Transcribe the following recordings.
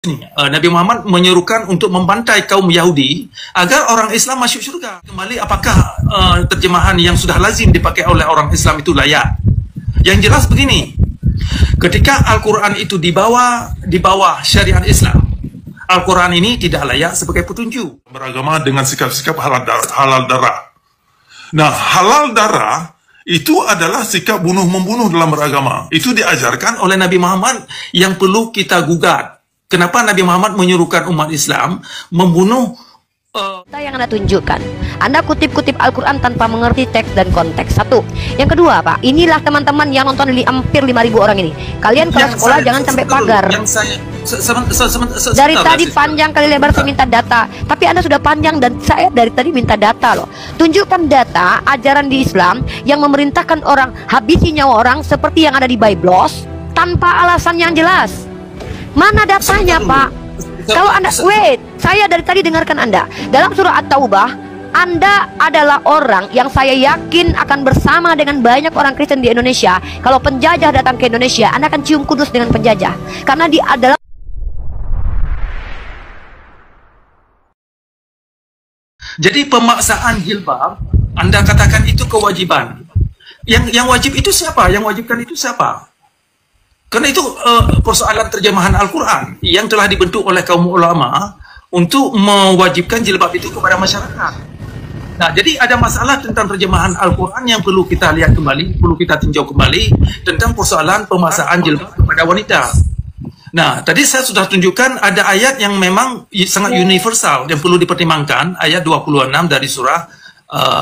Nabi Muhammad menyerukan untuk membantai kaum Yahudi agar orang Islam masuk syurga. Kembali, apakah terjemahan yang sudah lazim dipakai oleh orang Islam itu layak? Yang jelas begini, ketika Al-Quran itu di bawah syariat Islam, Al-Quran ini tidak layak sebagai petunjuk. Beragama dengan sikap-sikap halal darah. Nah, halal darah itu adalah sikap bunuh-membunuh dalam beragama. Itu diajarkan oleh Nabi Muhammad yang perlu kita gugat. Kenapa Nabi Muhammad menyuruhkan umat Islam membunuh yang Anda tunjukkan? Anda kutip-kutip Al-Quran tanpa mengerti teks dan konteks. Satu. Yang kedua, Pak, inilah teman-teman yang nonton hampir 5.000 orang ini. Kalian kalau sekolah jangan sampai pagar. Dari tadi panjang kali lebar saya minta data, tapi Anda sudah panjang dan saya dari tadi minta data loh. Tunjukkan data ajaran di Islam yang memerintahkan orang habisi nyawa orang seperti yang ada di Biblos tanpa alasan yang jelas. Mana datanya, Pak? Kalau Anda, saya dari tadi dengarkan Anda. Dalam surah At-Taubah, Anda adalah orang yang saya yakin akan bersama dengan banyak orang Kristen di Indonesia. Kalau penjajah datang ke Indonesia, Anda akan cium kudus dengan penjajah. Karena dia adalah... Jadi pemaksaan jilbab, Anda katakan itu kewajiban. Yang wajib itu siapa? Yang wajibkan itu siapa? Karena itu persoalan terjemahan Al-Quran yang telah dibentuk oleh kaum ulama untuk mewajibkan jilbab itu kepada masyarakat. Nah, jadi ada masalah tentang terjemahan Al-Quran yang perlu kita lihat kembali, perlu kita tinjau kembali tentang persoalan pemaksaan jilbab kepada wanita. Nah, tadi saya sudah tunjukkan ada ayat yang memang sangat universal yang perlu dipertimbangkan, ayat 26 dari surah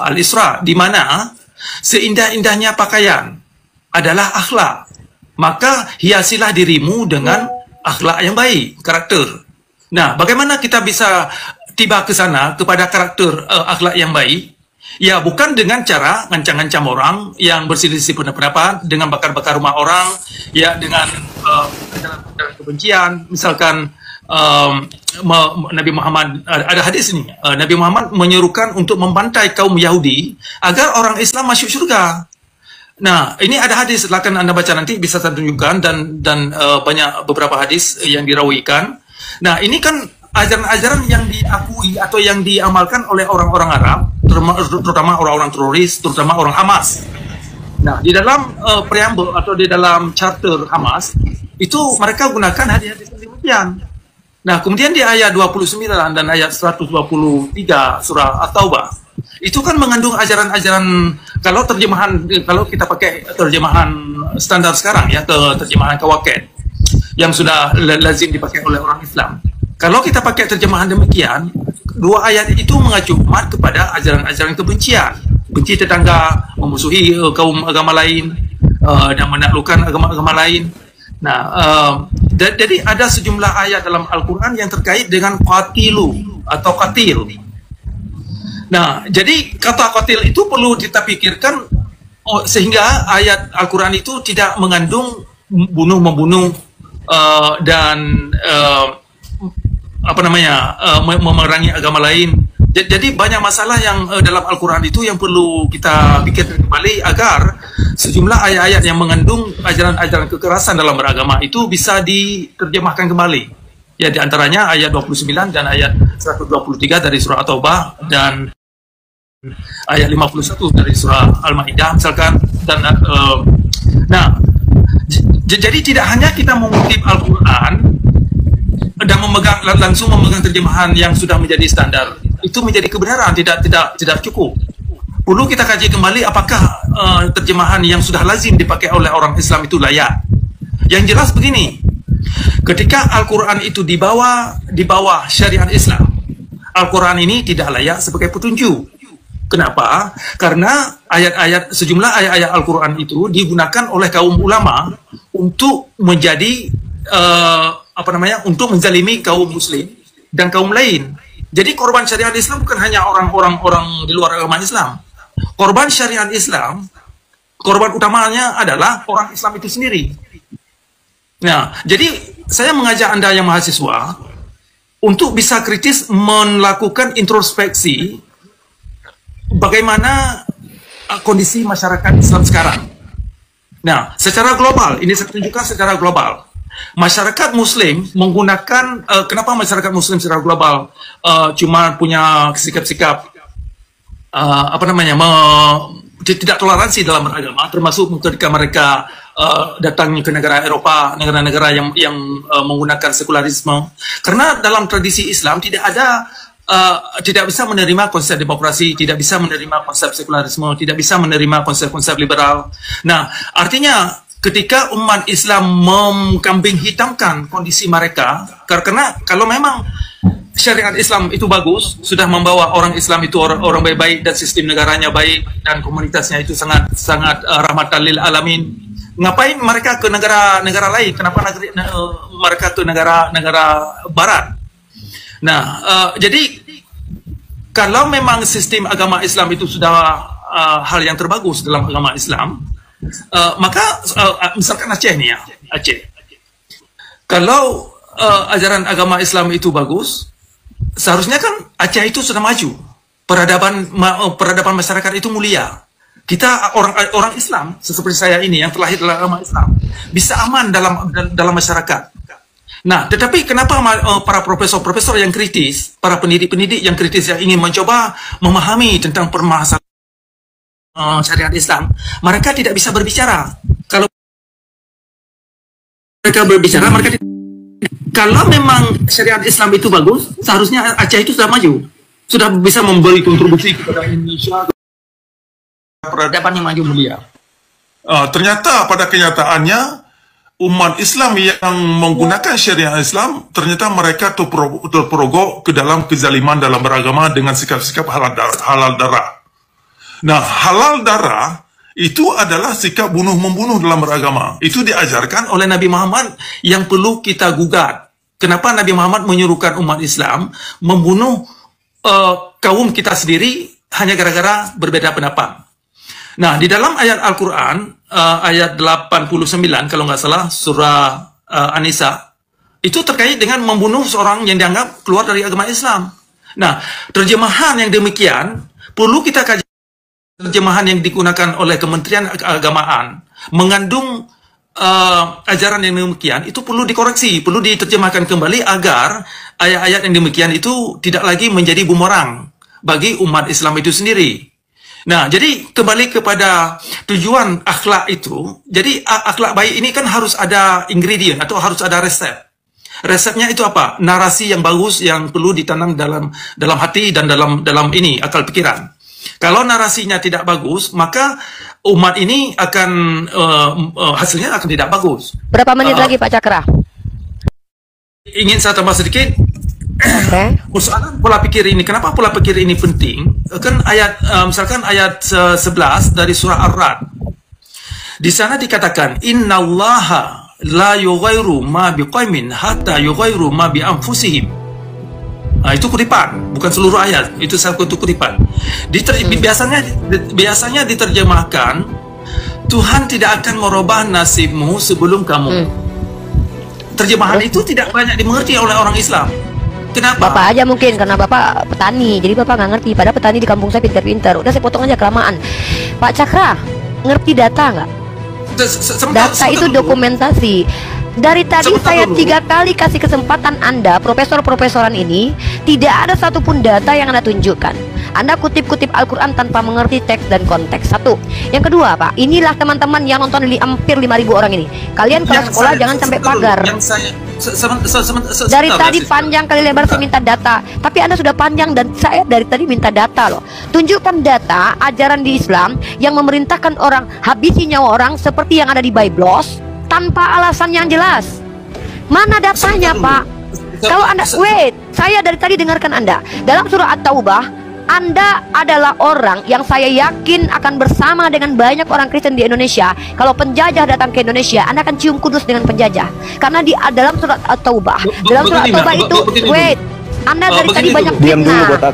Al-Isra, di mana seindah-indahnya pakaian adalah akhlak. Maka hiasilah dirimu dengan akhlak yang baik, karakter. Nah, bagaimana kita bisa tiba ke sana kepada karakter akhlak yang baik? Ya, bukan dengan cara ngancam-ngancam orang yang berselisih pendapat, dengan bakar-bakar rumah orang, ya dengan kebencian. Misalkan Nabi Muhammad, ada hadis ini, Nabi Muhammad menyerukan untuk membantai kaum Yahudi agar orang Islam masuk syurga. Nah, ini ada hadis, silakan Anda baca nanti, bisa saya tunjukkan, dan banyak beberapa hadis yang dirawikan. Nah, ini kan ajaran-ajaran yang diakui atau yang diamalkan oleh orang-orang Arab, terutama orang-orang teroris, terutama orang Hamas. Nah, di dalam preambel atau di dalam charter Hamas, itu mereka gunakan hadis-hadis demikian. Nah, kemudian di ayat 29 dan ayat 123 surah At-Taubah, itu kan mengandung ajaran-ajaran, kalau kita pakai terjemahan standar sekarang ya, terjemahan Kawaket yang sudah lazim dipakai oleh orang Islam. Kalau kita pakai terjemahan demikian, dua ayat itu mengacu umat kepada ajaran-ajaran kebencian, benci tetangga, memusuhi kaum agama lain, dan menaklukkan agama-agama lain. Nah, jadi ada sejumlah ayat dalam Al-Quran yang terkait dengan qatilu atau qatil. Nah, jadi kata qatil itu perlu kita pikirkan sehingga ayat Al-Quran itu tidak mengandung bunuh-membunuh dan memerangi agama lain. Jadi banyak masalah yang dalam Al-Quran itu yang perlu kita pikirkan kembali agar sejumlah ayat-ayat yang mengandung ajaran-ajaran kekerasan dalam beragama itu bisa diterjemahkan kembali. Ya, di antaranya ayat 29 dan ayat 123 dari surah At-Taubah dan ayat 51 dari surah Al-Maidah misalkan. Dan jadi tidak hanya kita mengutip Al-Quran dan langsung memegang terjemahan yang sudah menjadi standar, itu menjadi kebenaran, tidak cukup. Perlu kita kaji kembali apakah terjemahan yang sudah lazim dipakai oleh orang Islam itu layak. Yang jelas begini, ketika Al-Quran itu di bawah syariat Islam, Al-Quran ini tidak layak sebagai petunjuk. Kenapa? Karena sejumlah ayat-ayat Al-Quran itu digunakan oleh kaum ulama untuk menjadi untuk menzalimi kaum muslim dan kaum lain. Jadi korban syariat Islam bukan hanya orang-orang di luar agama Islam. Korban syariat Islam, korban utamanya adalah orang Islam itu sendiri. Nah, jadi saya mengajak Anda yang mahasiswa untuk bisa kritis melakukan introspeksi bagaimana kondisi masyarakat Islam sekarang. Nah, secara global, ini saya tunjukkan secara global. masyarakat Muslim menggunakan kenapa masyarakat Muslim secara global cuma punya sikap-sikap tidak toleransi dalam beragama, termasuk ketika mereka datang ke negara Eropa, negara-negara yang menggunakan sekularisme. Karena dalam tradisi Islam tidak bisa menerima konsep demokrasi, tidak bisa menerima konsep sekularisme, tidak bisa menerima konsep-konsep liberal. Nah, artinya ketika umat Islam mengkambing hitamkan kondisi mereka, karena kalau memang syariat Islam itu bagus, sudah membawa orang Islam itu orang baik-baik dan sistem negaranya baik dan komunitasnya itu sangat rahmatan lil alamin, ngapain mereka ke negara lain? Kenapa mereka ke negara barat? Nah, jadi kalau memang sistem agama Islam itu sudah hal yang terbagus dalam agama Islam, maka misalkan Aceh nih ya, Aceh. Kalau ajaran agama Islam itu bagus, seharusnya kan Aceh itu sudah maju. Peradaban masyarakat itu mulia. Kita orang Islam seperti saya ini yang terlahir dalam agama Islam bisa aman dalam masyarakat. Nah, tetapi kenapa para profesor-profesor yang kritis, para pendidik-pendidik yang kritis yang ingin mencoba memahami tentang permasalahan syariat Islam, mereka tidak bisa berbicara. Kalau mereka berbicara, kalau memang syariat Islam itu bagus, seharusnya Aceh itu sudah maju, sudah bisa memberi kontribusi kepada Indonesia, peradaban yang maju mulia. Ternyata pada kenyataannya umat Islam yang menggunakan syariat Islam, ternyata mereka terperogok ke dalam kezaliman dalam beragama dengan sikap-sikap halal darah. Nah, halal darah itu adalah sikap bunuh-membunuh dalam beragama. Itu diajarkan oleh Nabi Muhammad yang perlu kita gugat. Kenapa Nabi Muhammad menyuruhkan umat Islam membunuh kaum kita sendiri hanya gara-gara berbeda pendapat? Nah, di dalam ayat Al-Quran, ayat 89 kalau nggak salah, surah An-Nisa, itu terkait dengan membunuh seorang yang dianggap keluar dari agama Islam. Nah, terjemahan yang demikian perlu kita kaji. Terjemahan yang digunakan oleh Kementerian Keagamaan mengandung ajaran yang demikian, itu perlu dikoreksi, perlu diterjemahkan kembali agar ayat-ayat yang demikian itu tidak lagi menjadi bumerang bagi umat Islam itu sendiri. Nah, jadi kembali kepada tujuan akhlak itu. Jadi akhlak baik ini kan harus ada ingredient atau harus ada resep. Resepnya itu apa? Narasi yang bagus yang perlu ditanam dalam hati dan dalam ini akal pikiran. Kalau narasinya tidak bagus, maka umat ini akan hasilnya akan tidak bagus. Berapa menit lagi Pak Cakra? Ingin saya tambah sedikit. Persoalan pola pikir ini, kenapa pola pikir ini penting? Kan misalkan ayat 11 dari surah Ar-Ra'd. Di sana dikatakan, Innallaha la yughayyiru ma biqaumin hatta yughayyiru ma bi anfusihim. Nah, itu kutipan, bukan seluruh ayat. Itu satu kutipan. Biasanya diterjemahkan, Tuhan tidak akan merubah nasibmu sebelum kamu. Terjemahan itu tidak banyak dimengerti oleh orang Islam. Kenapa? Bapak aja mungkin, karena Bapak petani, jadi Bapak nggak ngerti. Padahal petani di kampung saya pintar-pintar. Udah saya potong aja kelamaan. Pak Cakra, ngerti data nggak? Data itu dokumentasi. Dari tadi saya 3 kali kasih kesempatan Anda, profesor-profesoran ini, tidak ada satupun data yang Anda tunjukkan. Anda kutip-kutip Al-Quran tanpa mengerti teks dan konteks. Satu. Yang kedua, Pak, inilah teman-teman yang nonton hampir 5.000 orang ini. Kalian kalau sekolah jangan sampai pagar. Dari tadi panjang kali lebar saya minta data, tapi Anda sudah panjang dan saya dari tadi minta data loh. Tunjukkan data ajaran di Islam yang memerintahkan orang habisi nyawa orang seperti yang ada di Biblos tanpa alasan yang jelas. Mana datanya, Pak? Kalau Anda, saya dari tadi dengarkan Anda. Dalam surah At-Taubah, Anda adalah orang yang saya yakin akan bersama dengan banyak orang Kristen di Indonesia. Kalau penjajah datang ke Indonesia, Anda akan cium kudus dengan penjajah. Karena di dalam surat At-Taubah, itu, Anda dari tadi banyak fitnah.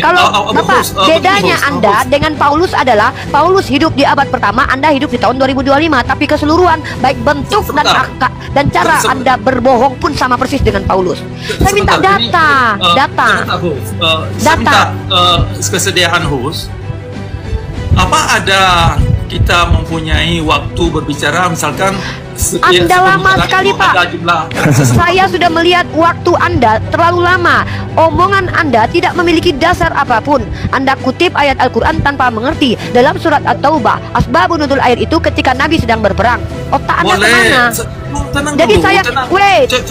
Kalau Bapak, bedanya Anda dengan Paulus adalah Paulus hidup di abad pertama, Anda hidup di tahun 2025. Tapi keseluruhan, baik bentuk dan cara Anda berbohong pun sama persis dengan Paulus. Saya minta data. Kesediaan host. Apa ada kita mempunyai waktu berbicara, misalkan Anda lama sekali, Pak. Saya sudah melihat waktu Anda terlalu lama. Omongan Anda tidak memiliki dasar apapun. Anda kutip ayat Al-Quran tanpa mengerti. Dalam surat At-Taubah, asbabun nuzul ayat itu ketika Nabi sedang berperang. Otak Anda kemana? Jadi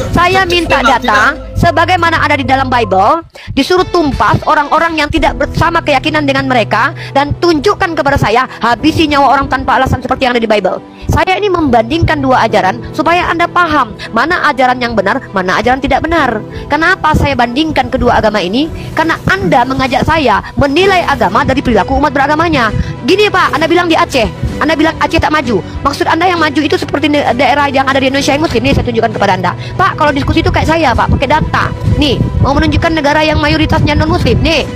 saya minta data sebagaimana ada di dalam Bible, disuruh tumpas orang-orang yang tidak bersama keyakinan dengan mereka, dan tunjukkan kepada saya, habisi nyawa orang tanpa alasan seperti yang ada di Bible. Saya ini membandingkan dua ajaran supaya Anda paham mana ajaran yang benar, mana ajaran tidak benar. Kenapa saya bandingkan kedua agama ini? Karena Anda mengajak saya menilai agama dari perilaku umat beragamanya. Gini Pak, Anda bilang di Aceh, Anda bilang Aceh tak maju. Maksud Anda yang maju itu seperti daerah yang ada di Indonesia yang Muslim. Nih saya tunjukkan kepada Anda. Pak, kalau diskusi itu kayak saya Pak, pakai data. Nih, mau menunjukkan negara yang mayoritasnya non-Muslim. Nih,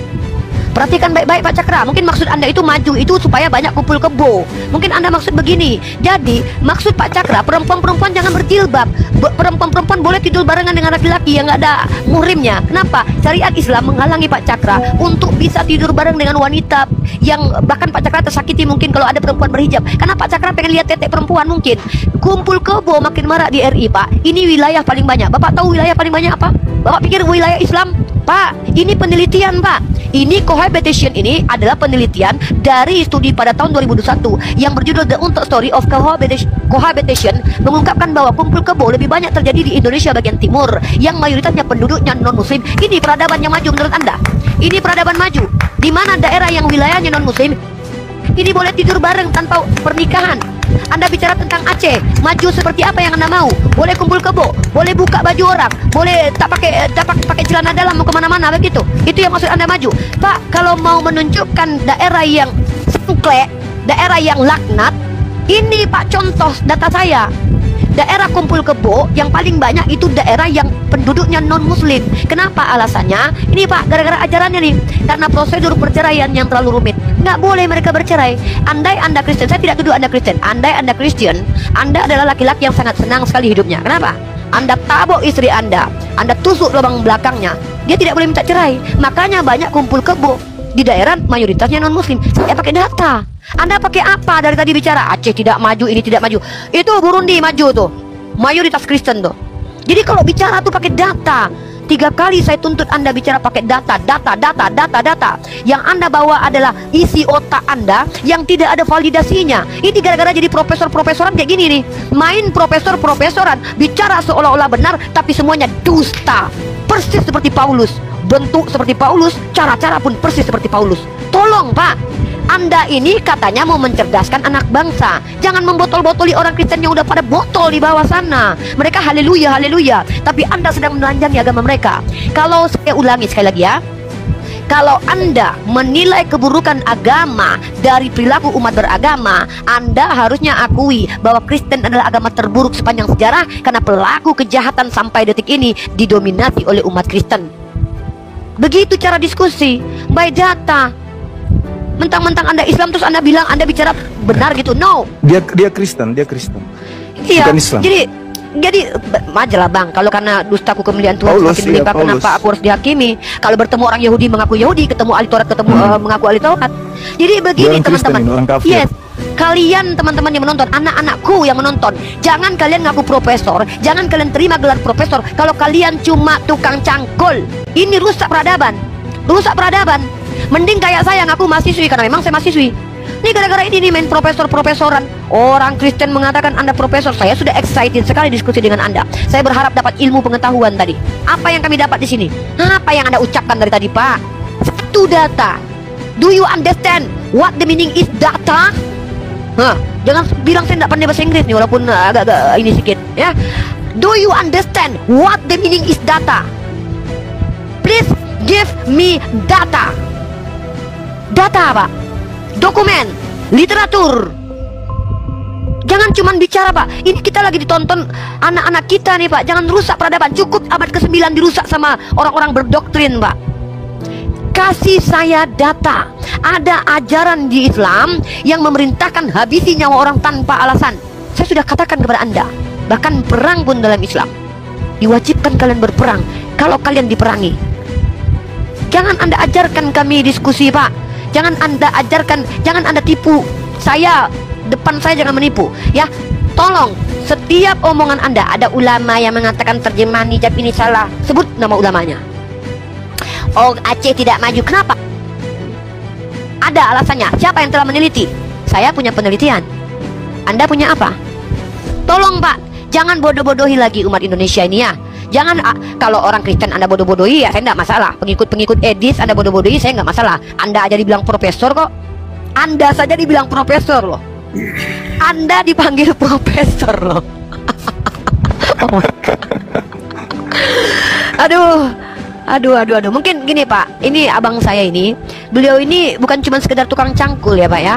perhatikan baik-baik Pak Cakra. Mungkin maksud Anda itu maju itu supaya banyak kumpul kebo. Mungkin Anda maksud begini. Jadi maksud Pak Cakra, perempuan-perempuan jangan berjilbab. Perempuan-perempuan boleh tidur barengan dengan laki-laki yang nggak ada muhrimnya. Kenapa? Syariat Islam menghalangi Pak Cakra untuk bisa tidur bareng dengan wanita yang bahkan Pak Cakra tersakiti mungkin kalau ada perempuan berhijab. Karena Pak Cakra pengen lihat tetek perempuan mungkin. Kumpul kebo makin marak di RI Pak. Ini wilayah paling banyak. Bapak tahu wilayah paling banyak apa? Bapak pikir wilayah Islam? Pak, ini penelitian Pak. Ini cohabitation ini adalah penelitian dari studi pada tahun 2021 yang berjudul The Untold Story of Cohabitation, mengungkapkan bahwa kumpul kebo lebih banyak terjadi di Indonesia bagian timur yang mayoritasnya penduduknya non-muslim. Ini peradaban yang maju menurut Anda? Ini peradaban maju di mana daerah yang wilayahnya non-muslim ini boleh tidur bareng tanpa pernikahan. Anda bicara tentang Aceh, maju seperti apa yang Anda mau? Boleh kumpul kebo, boleh buka baju orang, boleh tak pakai celana dalam mau kemana-mana begitu. Itu yang maksud Anda maju, Pak. Kalau mau menunjukkan daerah yang sengklek, daerah yang laknat, ini Pak contoh data saya. Daerah kumpul kebo yang paling banyak itu daerah yang penduduknya non-muslim. Kenapa alasannya? Ini Pak, gara-gara ajarannya nih. Karena prosedur perceraian yang terlalu rumit. Nggak boleh mereka bercerai. Andai Anda Kristen, saya tidak tuduh Anda Kristen. Andai Anda Kristen, Anda adalah laki-laki yang sangat senang sekali hidupnya. Kenapa? Anda tabok istri Anda tusuk lubang belakangnya, dia tidak boleh minta cerai. Makanya banyak kumpul kebo di daerah mayoritasnya non-muslim. Saya pakai data. Anda pakai apa dari tadi bicara Aceh tidak maju, ini tidak maju? Itu Burundi maju tuh, mayoritas Kristen tuh. Jadi kalau bicara tuh pakai data. 3 kali saya tuntut Anda bicara pakai data. Yang Anda bawa adalah isi otak Anda yang tidak ada validasinya. Ini gara-gara jadi profesor-profesoran kayak gini nih. Main profesor-profesoran, bicara seolah-olah benar tapi semuanya dusta. Persis seperti Paulus. Bentuk seperti Paulus, cara-cara pun persis seperti Paulus. Tolong Pak, Anda ini katanya mau mencerdaskan anak bangsa. Jangan membotol-botoli orang Kristen yang udah pada botol di bawah sana. Mereka haleluya, haleluya, tapi Anda sedang menelanjangi agama mereka. Kalau saya ulangi sekali lagi ya, kalau Anda menilai keburukan agama dari perilaku umat beragama, Anda harusnya akui bahwa Kristen adalah agama terburuk sepanjang sejarah karena pelaku kejahatan sampai detik ini didominasi oleh umat Kristen. Begitu cara diskusi, by data. Mentang-mentang Anda Islam terus Anda bilang Anda bicara benar gitu. No. Dia Kristen. Iya. Bukan Islam. Jadi majalah Bang, kalau karena dustaku kemuliaan Tuhan semakin melimpah, kenapa aku harus dihakimi? Kalau bertemu orang Yahudi mengaku Yahudi, ketemu ahli Taurat mengaku ahli Taurat. Jadi begini teman-teman. Yes. Kalian teman-teman yang menonton, anak-anakku yang menonton, jangan kalian ngaku profesor, jangan kalian terima gelar profesor kalau kalian cuma tukang cangkul. Ini rusak peradaban. Mending kayak saya ngaku mahasiswi karena memang saya mahasiswi. Ini gara-gara ini nih main profesor-profesoran. Orang Kristen mengatakan Anda profesor. Saya sudah excited sekali diskusi dengan Anda. Saya berharap dapat ilmu pengetahuan tadi. Apa yang kami dapat di sini? Apa yang Anda ucapkan dari tadi, Pak? Satu data. Do you understand what the meaning is data? Jangan bilang saya tidak pandai bahasa Inggris nih, walaupun agak-agak ini sedikit ya. Do you understand what the meaning is data? Please give me data. Data Pak, dokumen, literatur. Jangan cuma bicara Pak. Ini kita lagi ditonton anak-anak kita nih Pak. Jangan rusak peradaban. Cukup abad ke-9 dirusak sama orang-orang berdoktrin Pak. Kasih saya data. Ada ajaran di Islam yang memerintahkan habisi nyawa orang tanpa alasan. Saya sudah katakan kepada Anda, bahkan perang pun dalam Islam diwajibkan kalian berperang kalau kalian diperangi. Jangan Anda ajarkan kami diskusi Pak. Jangan Anda ajarkan, jangan Anda tipu saya, depan saya jangan menipu ya. Tolong Setiap omongan Anda, ada ulama yang mengatakan terjemahan hijab ini salah, sebut nama ulamanya. Oh, Aceh tidak maju, kenapa? Ada alasannya. Siapa yang telah meneliti? Saya punya penelitian. Anda punya apa? Tolong Pak, jangan bodoh-bodohi lagi umat Indonesia ini ya. Jangan, kalau orang Kristen Anda bodoh-bodohi ya saya tidak masalah. Pengikut-pengikut Edis Anda bodoh-bodohi saya nggak masalah. Anda aja dibilang profesor kok. Anda saja dibilang profesor loh. Anda dipanggil profesor loh. Oh my God. Aduh. Mungkin gini Pak, ini abang saya ini, beliau ini bukan cuma sekedar tukang cangkul ya Pak ya.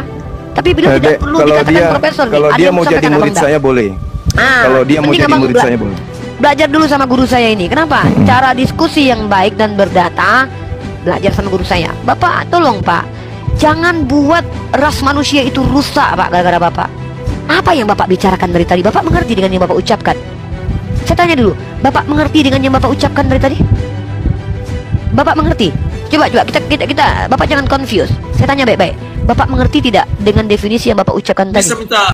Tapi beliau tidak perlu dikatakan profesor. Kalau dia mau jadi murid saya boleh. Kalau dia mau jadi murid saya boleh. Belajar dulu sama guru saya ini. Kenapa? Cara diskusi yang baik dan berdata, belajar sama guru saya. Bapak, tolong Pak, jangan buat ras manusia itu rusak Pak gara-gara Bapak. Apa yang Bapak bicarakan dari tadi? Bapak mengerti dengan yang Bapak ucapkan? Saya tanya dulu, Bapak mengerti dengan yang Bapak ucapkan dari tadi? Bapak mengerti? Coba kita Bapak jangan confuse. Saya tanya baik-baik. Bapak mengerti tidak dengan definisi yang Bapak ucapkan tadi? Bisa minta